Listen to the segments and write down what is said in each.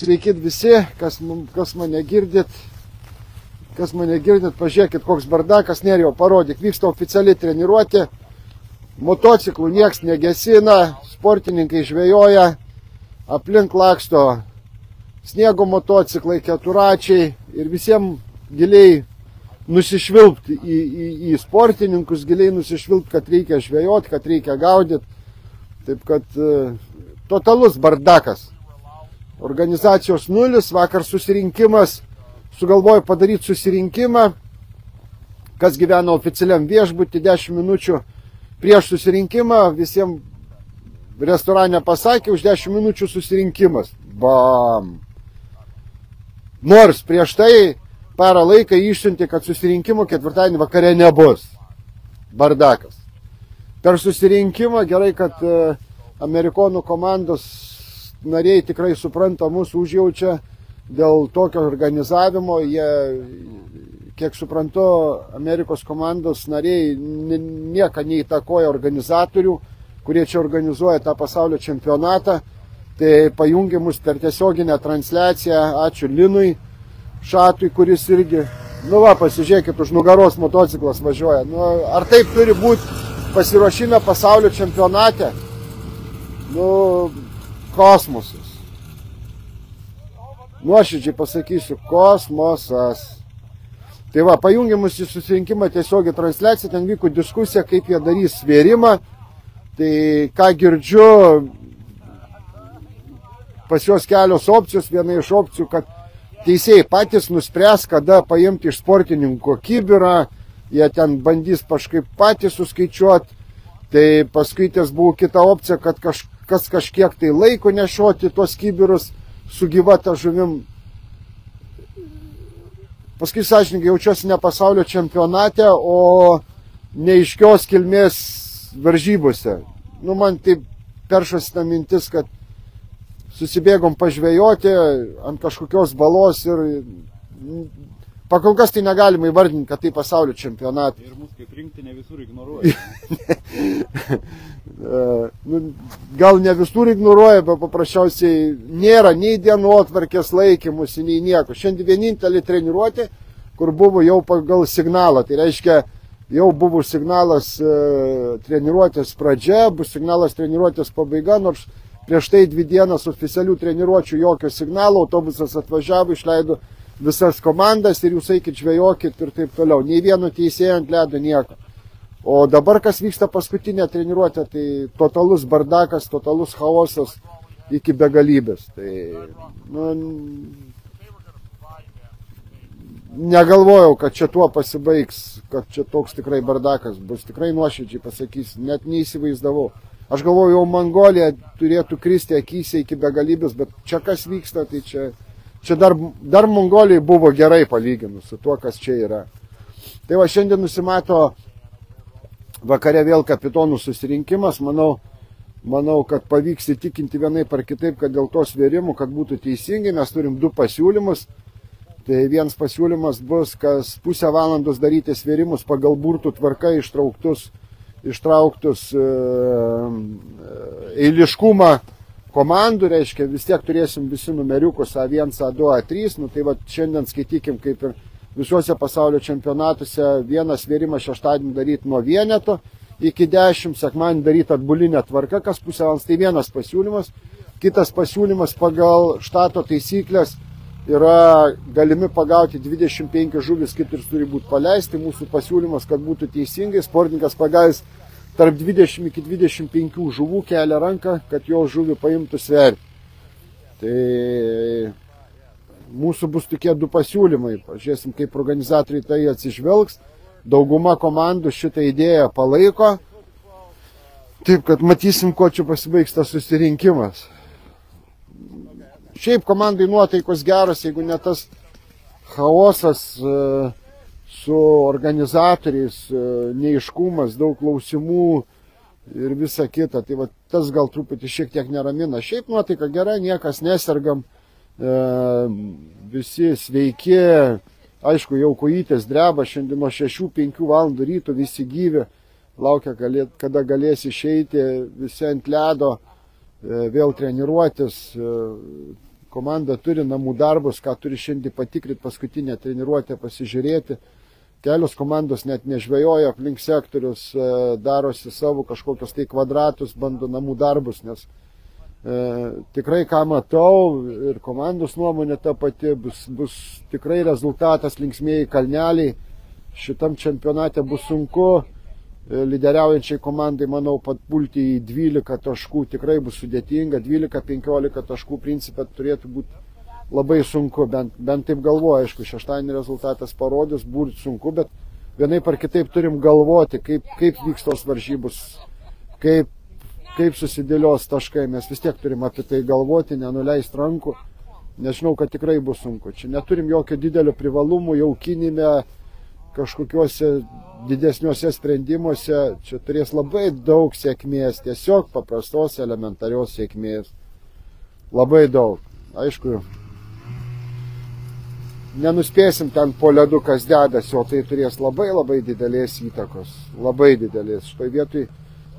Sveiki visi, kas mane girdit. Pažiūrėkit, koks bardakas, Nerijau, parodyk, vyksta oficialiai treniruotė, motociklų nieks negesina, sportininkai žvejoja, aplink laksto sniego motociklai, keturačiai ir visiems giliai nusišvilpti į sportininkus, giliai nusišvilpti, kad reikia žvejoti, kad reikia gaudyti. Taip kad totalus bardakas. Organizacijos nulis, vakar susirinkimas, sugalvoju padaryti susirinkimą, kas gyvena oficialiam viešbutį, 10 minučių prieš susirinkimą, visiems restorane pasakė, už 10 minučių susirinkimas. Bam! Nors prieš tai parą laiką išsiuntė, kad susirinkimo ketvirtadienį vakare nebus. Bardakas. Per susirinkimą gerai, kad amerikonų komandos nariai tikrai supranta, mūsų užjaučia dėl tokio organizavimo. Jie, kiek suprantu, Amerikos komandos nariai nieko neįtakoja organizatorių, kurie čia organizuoja tą pasaulio čempionatą. Tai pajungė mus per tiesioginę transliaciją. Ačiū Linui Šatui, kuris irgi, pasižiūrėkit, už nugaros motociklas važiuoja. Ar taip turi būti pasiruošime pasaulio čempionate? Kosmosas. Nuoširdžiai pasakysiu, kosmosas. Tai va, pajungė mus į susirinkimą tiesiogiai transliaciją, ten vyko diskusija, kaip jie darys svėrimą. Tai ką girdžiu, pas juos kelios opcijos, viena iš opcijų, kad teisėjai patys nuspręs, kada paimti iš sportininko kibirą, jie ten bandys kažkaip patys suskaičiuoti. Tai paskui ties buvo kita opcija, kad kas kažkiek tai laiko nešioti tuos kibirus su gyva ta žuvim. Paskui sąžininkai jaučiuosi ne pasaulio čempionate, o neaiškios kilmės varžybose. Man taip peršasi ta mintis, kad susibėgom pažvejoti ant kažkokios balos ir pakol kas tai negalima įvardinti, kad tai pasaulio čempionatas. Ir mus kaip rinktinė visur ignoruoja. Gal ne visur ignoruoja, bet paprasčiausiai nėra nei dienotvarkės laikymusi, nei nieko. Šiandien vienintelė treniruotė, kur buvo jau pagal signalą. Tai reiškia, jau buvo signalas treniruotės pradžia, bus signalas treniruotės pabaiga, nors prieš tai 2 dienas oficialių treniruočių jokio signalo, autobusas atvažiavo, išleido visas komandas ir jūs eikit žvejokit ir taip toliau. Nei vieno teisėjo ant ledo nieko. O dabar, kas vyksta paskutinė treniruotė, tai totalus bardakas, totalus chaosas iki begalybės. Tai, negalvojau, kad čia tuo pasibaigs, kad čia toks tikrai bardakas bus. Tikrai nuoširdžiai pasakysiu, net neįsivaizdavau. Aš galvoju, jau Mongolija turėtų kristi akyse iki begalybės, bet čia kas vyksta, tai čia dar Mongolijai buvo gerai palyginus su tuo, kas čia yra. Tai va, šiandien nusimato vakare vėl kapitonų susirinkimas. Manau, kad pavyks įtikinti vienaip ar kitaip, kad dėl to svėrimų, kad būtų teisingai. Mes turim 2 pasiūlymus. Tai vienas pasiūlymas bus, kas pusę valandos daryti svėrimus pagal burtų tvarka ištrauktus eiliškumą komandų, reiškia, vis tiek turėsim visi numeriukus A1, A2, A3. Tai va, šiandien skaitykim, kaip ir visuose pasaulio čempionatuose, vieną svėrimą šeštadienį daryti nuo vieneto iki 10, sekmadienį daryti atbulinę tvarką, kas pusę valandos. Tai vienas pasiūlymas. Kitas pasiūlymas pagal štato taisyklės yra galimi pagauti 25 žuvis, kitur turi būti paleisti. Mūsų pasiūlymas, kad būtų teisingai, sportininkas pagavęs tarp 20 iki 25 žuvų kelia ranką, kad jo žuvį paimtų sverti. Tai mūsų bus tokie 2 pasiūlymai. Pažiūrėsim, kaip organizatoriai tai atsižvelgs. Dauguma komandų šitą idėją palaiko. Taip, kad matysim, ko čia pasibaigs tas susirinkimas. Šiaip komandai nuotaikos geros, jeigu ne tas chaosas su organizatoriais, neiškumas, daug klausimų ir visa kita. Tai va, tas gal truputį šiek tiek neramina. Šiaip nuotaika gera, niekas nesergam, visi sveiki. Aišku, jau kojytės dreba, šiandien nuo 6-5 valandų ryto visi gyvi, laukia, kada galės išeiti, visi ant ledo, vėl treniruotis. komanda turi namų darbus, ką turi šiandien patikrinti, paskutinę treniruotę pasižiūrėti. Kelios komandos net nežvejoja aplink sektorius, darosi savo kažkokios tai kvadratus, bando namų darbus, nes tikrai ką matau ir komandos nuomonė ta pati, bus tikrai rezultatas linksmieji kalneliai. Šitam čempionate bus sunku, lyderiaujančiai komandai, manau, patpulti į 12 taškų tikrai bus sudėtinga, 12-15 taškų principė turėtų būti labai sunku, bent taip galvoju, aišku, šeštadienį rezultatas parodys, būti sunku, bet vienaip ar kitaip turim galvoti, kaip vyks tos varžybos, kaip susidėlios taškai, mes vis tiek turim apie tai galvoti, nenuleisti rankų, nes žinau, kad tikrai bus sunku. Čia neturim jokio didelio privalumų, jaukinime, kažkokiuose didesniuose sprendimuose, čia turės labai daug sėkmės, tiesiog paprastos elementarios sėkmės. Labai daug. Aišku, nenuspėsim ten po ledu, kas dedasi, o tai turės labai didelės įtakos. Labai didelės. Štai vietoj,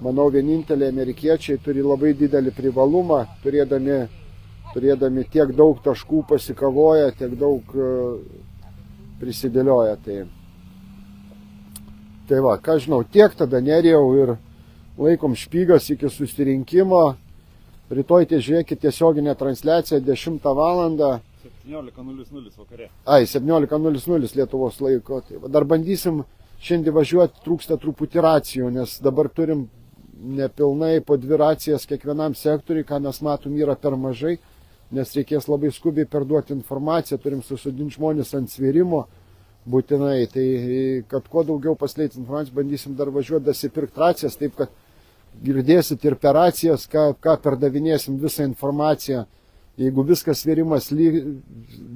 manau, vieninteliai amerikiečiai turi labai didelį privalumą, turėdami tiek daug taškų pasikavoja, tiek daug prisidėlioja. Tai va, ką žinau, tiek tada Nerijau ir laikom špygas iki susirinkimo. Rytoj tai žiūrėkit tiesioginę transliaciją 10 valandą. 17:00 vakare. 17:00 Lietuvos laiko. Tai va, dar bandysim šiandien važiuoti, trūksta truputį racijų, nes dabar turim nepilnai po 2 racijas kiekvienam sektoriui, ką mes matom yra per mažai, nes reikės labai skubiai perduoti informaciją, turim susodinti žmonės ant svėrimo. Būtinai, tai kad kuo daugiau paskleisti informaciją, bandysim dar važiuoti, dasipirkti racijas, taip kad girdėsit ir per racijas, ką perdavinėsim visą informaciją. Jeigu viskas svėrimas,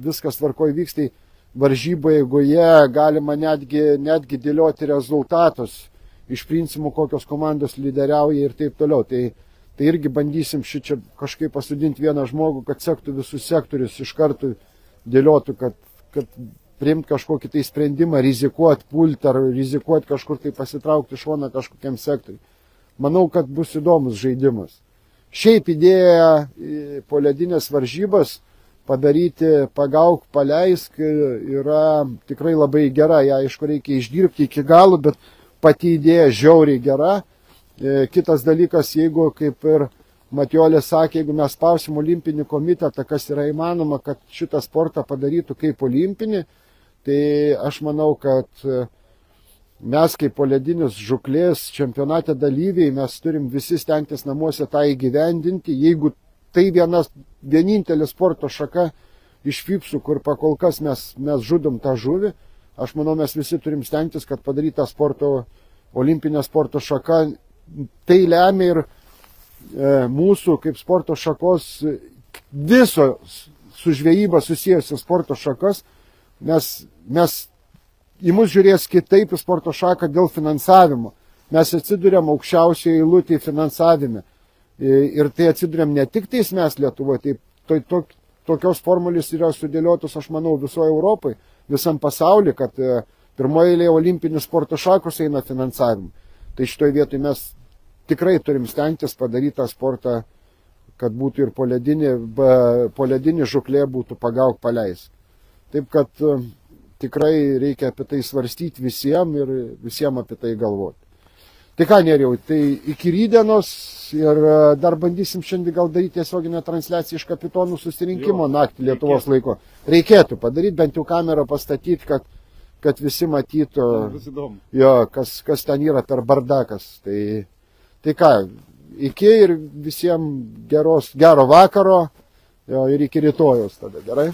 viskas tvarkoj vyks, tai varžybų eigoje galima netgi dėlioti rezultatus, iš principų kokios komandos lyderiauja ir taip toliau. Tai irgi bandysim šičia kažkaip pasodinti vieną žmogų, kad sektų visus sektorius, iš karto dėliotų, kad priimti kažkokį tai sprendimą, rizikuoti pulti ar rizikuoti kažkur tai pasitraukti šoną kažkokiam sektoriui. Manau, kad bus įdomus žaidimas. Šiaip idėja po ledinės varžybas padaryti pagauk, paleisk yra tikrai labai gera. Ja, aišku, reikia išdirbti iki galo, bet pati idėja žiauriai gera. Kitas dalykas, jeigu, kaip ir Matijolė sakė, jeigu mes spausim olimpinį komitetą, kas yra įmanoma, kad šitą sportą padarytų kaip olimpinį, tai aš manau, kad mes kaip poledinės žuklės čempionate dalyviai, mes turim visi stengtis namuose tą įgyvendinti. Jeigu tai vienintelė sporto šaka iš FIPSų, kur pakol kas mes žudom tą žuvį, aš manau, mes visi turim stengtis, kad padaryta olimpinė sporto šaka. Tai lemia ir mūsų kaip sporto šakos viso su žvejyba susijusios sporto šakas. Mes į mus žiūrės kitaip į sporto šaką dėl finansavimo. Mes atsiduriam aukščiausioje eilutėje finansavime. Ir tai atsiduriam ne tik tais mes Lietuvoje, tai tokios formulės yra sudėliotos, aš manau, visoje Europoje, visam pasaulyje, kad pirmoje eilėje olimpinių sporto šakos eina finansavimu. Tai šitoje vietoje mes tikrai turim stengtis padaryti tą sportą, kad būtų ir poledinė žuklė būtų pagauk, paleisk. Taip kad tikrai reikia apie tai svarstyti visiems ir visiems apie tai galvoti. Tai ką, Nerijau, tai iki rydienos ir dar bandysim šiandien gal daryti tiesioginę transliaciją iš kapitonų susirinkimo naktį Lietuvos laiko. Reikėtų padaryti, bent jau kamerą pastatyti, kad visi matytų, kas ten yra per bardakas. Tai ką, iki ir visiems gero vakaro ir iki rytojos tada, gerai?